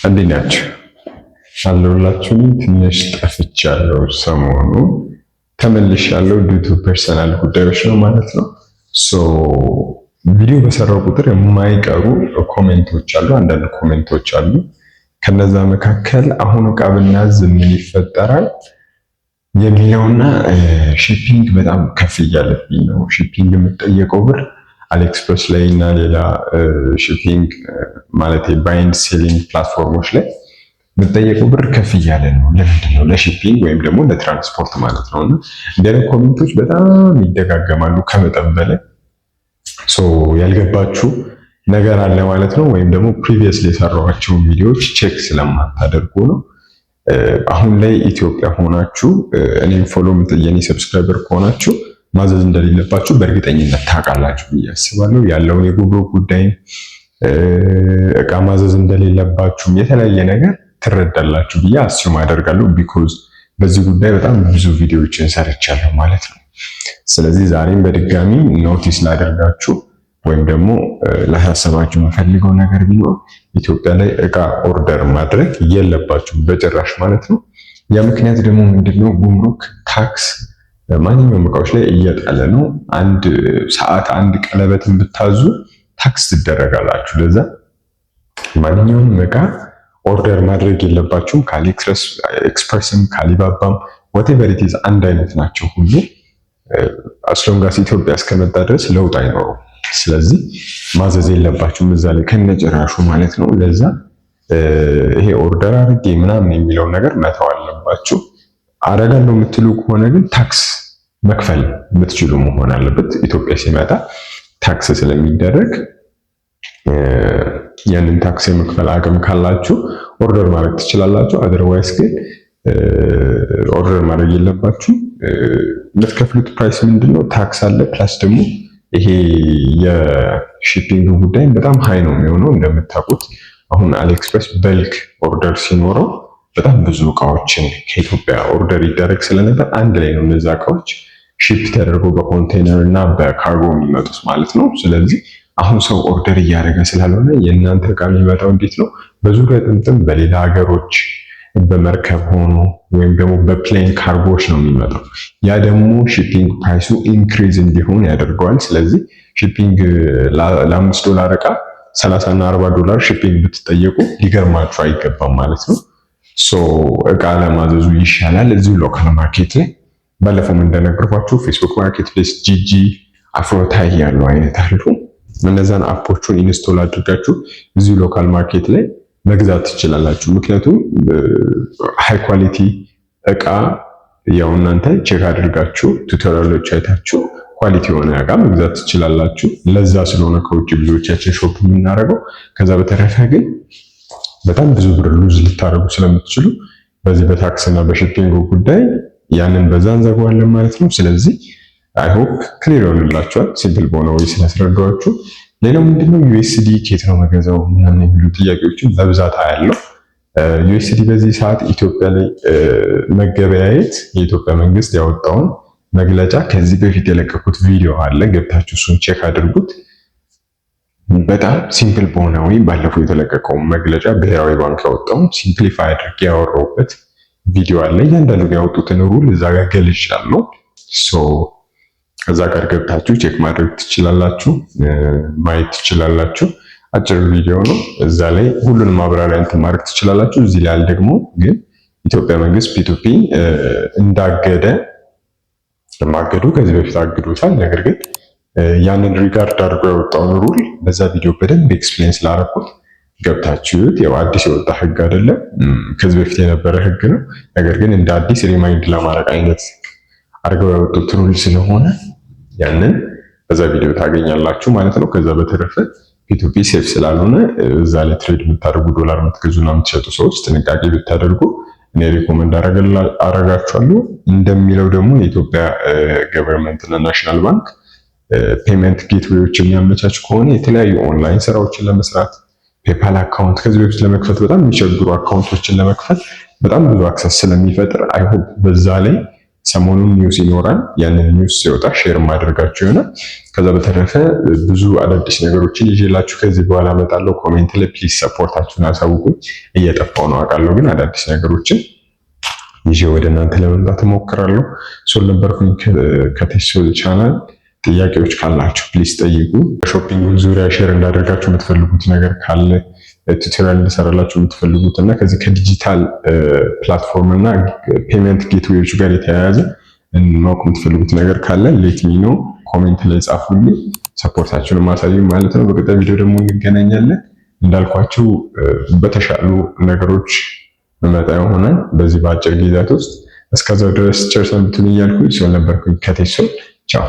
እንዴት ናችሁ? አለሁላችሁ። ትንሽ ጠፍቻለሁ፣ ሰሞኑ ተመልሻለሁ። ዲቱ ፐርሰናል ጉዳዮች ነው ማለት ነው። ቪዲዮ በሰራው ቁጥር የማይቀሩ ኮሜንቶች አሉ፣ አንዳንድ ኮሜንቶች አሉ። ከነዛ መካከል አሁን ዕቃ ብናዝ ምን ይፈጠራል የሚለውና ሺፒንግ በጣም ከፍ እያለብኝ ነው። ሺፒንግ የምጠየቀው ብር አሊኤክስፕረስ ላይ እና ሌላ ሺፒንግ ማለት ባይንድ ሴሊንግ ፕላትፎርሞች ላይ የምጠየቀው ብር ከፍ እያለ ነው። ለምንድን ነው? ለሺፒንግ ወይም ደግሞ ለትራንስፖርት ማለት ነው። እና እንደዚህ ኮሜንቶች በጣም ይደጋገማሉ ከመጠን በላይ። ያልገባችሁ ነገር አለ ማለት ነው። ወይም ደግሞ ፕሪቪየስሊ የሰራኋቸውን ቪዲዮዎች ቼክ ስለማታደርጉ ነው። አሁን ላይ ኢትዮጵያ ሆናችሁ እኔም ፎሎ የኔ ሰብስክራይበር ከሆናችሁ ማዘዝ እንደሌለባችሁ በእርግጠኝነት ታውቃላችሁ ብዬ አስባለሁ። ያለውን የጉምሩክ ጉዳይ ዕቃ ማዘዝ እንደሌለባችሁ የተለያየ ነገር ትረዳላችሁ ብዬ አስዩም አደርጋለሁ። ቢኮዝ በዚህ ጉዳይ በጣም ብዙ ቪዲዮዎችን ሰርቻለሁ ማለት ነው። ስለዚህ ዛሬም በድጋሚ ኖቲስ ላደርጋችሁ ወይም ደግሞ ላሳሰባችሁ የምፈልገው ነገር ቢኖር ኢትዮጵያ ላይ ዕቃ ኦርደር ማድረግ የለባችሁም በጭራሽ ማለት ነው። ያ ምክንያት ደግሞ ምንድነው? ጉምሩክ ታክስ ማንኛውም ዕቃዎች ላይ እየጣለ ነው። አንድ ሰዓት አንድ ቀለበትን ብታዙ ታክስ ትደረጋላችሁ። ለዛ ማንኛውም ዕቃ ኦርደር ማድረግ የለባችሁም። ከአሊኤክስፕረስም ከአሊባባም whatever it is አንድ አይነት ናቸው ሁሉ አስሎንጋስ ኢትዮጵያ እስከመጣ ድረስ ለውጥ አይኖረውም። ስለዚህ ማዘዝ የለባችሁም እዛ ላይ ከነጭራሹ ማለት ነው። ለዛ ይሄ ኦርደር አድርጌ ምናምን የሚለውን ነገር መተው አለባችሁ። አደርጋለሁ የምትሉ ከሆነ ግን ታክስ መክፈል የምትችሉ መሆን አለበት። ኢትዮጵያ ሲመጣ ታክስ ስለሚደረግ ያንን ታክስ የመክፈል አቅም ካላችሁ ኦርደር ማድረግ ትችላላችሁ። አዘርዋይስ ግን ኦርደር ማድረግ የለባችሁ። የምትከፍሉት ፕራይስ ምንድነው? ታክስ አለ ፕላስ ደግሞ ይሄ የሺፒንግ ጉዳይ በጣም ሃይ ነው የሚሆነው። እንደምታውቁት አሁን አሊኤክስፕረስ በልክ ኦርደር ሲኖረው በጣም ብዙ እቃዎችን ከኢትዮጵያ ኦርደር ይደረግ ስለነበር አንድ ላይ ነው እነዛ እቃዎች ሺፕ ተደርጎ በኮንቴነር እና በካርጎ የሚመጡት ማለት ነው። ስለዚህ አሁን ሰው ኦርደር እያደረገ ስላልሆነ የእናንተ እቃ የሚመጣው እንዴት ነው? በዙሪያ ጥምጥም በሌላ ሀገሮች በመርከብ ሆኖ ወይም ደግሞ በፕሌን ካርጎዎች ነው የሚመጣው። ያ ደግሞ ሺፒንግ ፕራይሱ ኢንክሪዝ እንዲሆን ያደርገዋል። ስለዚህ ሺፒንግ $5 ዕቃ $30 እና $40 ሺፒንግ ብትጠየቁ ሊገርማችሁ አይገባም ማለት ነው። ዕቃ ለማዘዙ ይሻላል እዚሁ ሎካል ማርኬት ላይ ባለፈውም እንደነገርኳችሁ ፌስቡክ ማርኬት ፕሌስ፣ ጂጂ፣ አፍሮታይ ያሉ አይነት አሉ። እነዛን አፖቹን ኢንስቶል አድርጋችሁ እዚሁ ሎካል ማርኬት ላይ መግዛት ትችላላችሁ። ምክንያቱም ሃይ ኳሊቲ ዕቃ ያው እናንተ ቼክ አድርጋችሁ ቱቶሪያሎች አይታችሁ ኳሊቲ የሆነ ዕቃ መግዛት ትችላላችሁ። ለዛ ስለሆነ ከውጭ ብዙዎቻችን ሾፕ የምናደርገው። ከዛ በተረፈ ግን በጣም ብዙ ብር ሉዝ ልታደርጉ ስለምትችሉ በዚህ በታክስ እና በሺፒንግ ጉዳይ ያንን በዛ እንዘጋዋለን ማለት ነው። ስለዚህ አይ ሆፕ ክሊር ይሆንላችኋል ሲምፕል በሆነ ወይ ስላስረዳኋችሁ። ሌላው ምንድነው ዩኤስዲ ኬት ነው መገዛው ምናምን የሚሉ ጥያቄዎችን በብዛት አያለው። ዩኤስዲ በዚህ ሰዓት ኢትዮጵያ ላይ መገበያየት የኢትዮጵያ መንግስት ያወጣውን መግለጫ ከዚህ በፊት የለቀኩት ቪዲዮ አለ፣ ገብታችሁ እሱን ቼክ አድርጉት። በጣም ሲምፕል በሆነ ወይ ባለፈው የተለቀቀው መግለጫ ብሔራዊ ባንክ ያወጣውን ሲምፕሊፋይ አድርጌ ያወራሁበት ቪዲዮ አለ። እያንዳንዱ ያወጡትን ሩል እዛ ጋር ገልጫለሁ። ከዛ ጋር ገብታችሁ ቼክ ማድረግ ትችላላችሁ፣ ማየት ትችላላችሁ። አጭር ቪዲዮ ነው። እዛ ላይ ሁሉንም ማብራሪያ እንትን ማድረግ ትችላላችሁ። እዚህ ላይ ደግሞ ግን ኢትዮጵያ መንግስት ፒቱፒ እንዳገደ ማገዱ ከዚህ በፊት አግዶታል። ነገር ግን ያንን ሪጋርድ አድርጎ ያወጣውን ሩል በዛ ቪዲዮ በደንብ ኤክስፕሌን ስላደረኩት ገብታችሁት። ያው አዲስ የወጣ ህግ አይደለም፣ ከዚህ በፊት የነበረ ህግ ነው። ነገር ግን እንደ አዲስ ሪማይንድ ለማድረግ አይነት አድርገው ያወጡት ሩል ስለሆነ ያንን በዛ ቪዲዮ ታገኛላችሁ ማለት ነው። ከዛ በተረፈ ፒቱፒ ሴፍ ስላልሆነ እዛ ላይ ትሬድ የምታደርጉ ዶላር የምትገዙና የምትሸጡ ሰዎች ጥንቃቄ ብታደርጉ እኔ ሪኮመንድ አረጋችኋለሁ። እንደሚለው ደግሞ የኢትዮጵያ ገቨርንመንት እና ናሽናል ባንክ ፔመንት ጌትዌዎች የሚያመቻች ከሆነ የተለያዩ ኦንላይን ስራዎችን ለመስራት ፔፓል አካውንት ከዚህ በፊት ለመክፈት በጣም የሚቸግሩ አካውንቶችን ለመክፈት በጣም ብዙ አክሰስ ስለሚፈጥር አይሆፕ በዛ ላይ ሰሞኑን ኒውስ ይኖራል። ያንን ኒውስ ሲወጣ ሼር ማድረጋችሁ ይሆናል። ከዛ በተረፈ ብዙ አዳዲስ ነገሮችን ይዤላችሁ ከዚህ በኋላ እመጣለሁ። ኮሜንት ላይ ፕሊዝ ሰፖርታችሁን አሳውቁኝ። እየጠፋው ነው አውቃለሁ፣ ግን አዳዲስ ነገሮችን ይዤ ወደ እናንተ ለመምጣት እሞክራለሁ። ሶል ነበርኩኝ ከቴሶል ቻናል። ጥያቄዎች ካላችሁ ፕሊዝ ጠይቁ። በሾፒንግ ዙሪያ ሼር እንዳደርጋችሁ የምትፈልጉት ነገር ካለ ቱቶሪያል እንድሰራላችሁ የምትፈልጉት እና ከዚህ ከዲጂታል ፕላትፎርም እና ፔመንት ጌትዌዎች ጋር የተያያዘ ማወቅ የምትፈልጉት ነገር ካለ ሌት ሚ ኖ፣ ኮሜንት ላይ ጻፉልኝ። ሰፖርታችሁን ማሳዩ ማለት ነው። በቀጣይ ቪዲዮ ደግሞ እንገናኛለን። እንዳልኳችሁ በተሻሉ ነገሮች መመጣ ይሆናል በዚህ በአጭር ጊዜያት ውስጥ። እስከዛው ድረስ ቸር ሰንብቱልኝ እያልኩኝ ሶል ነበርኩኝ ከቴሶል ቻው።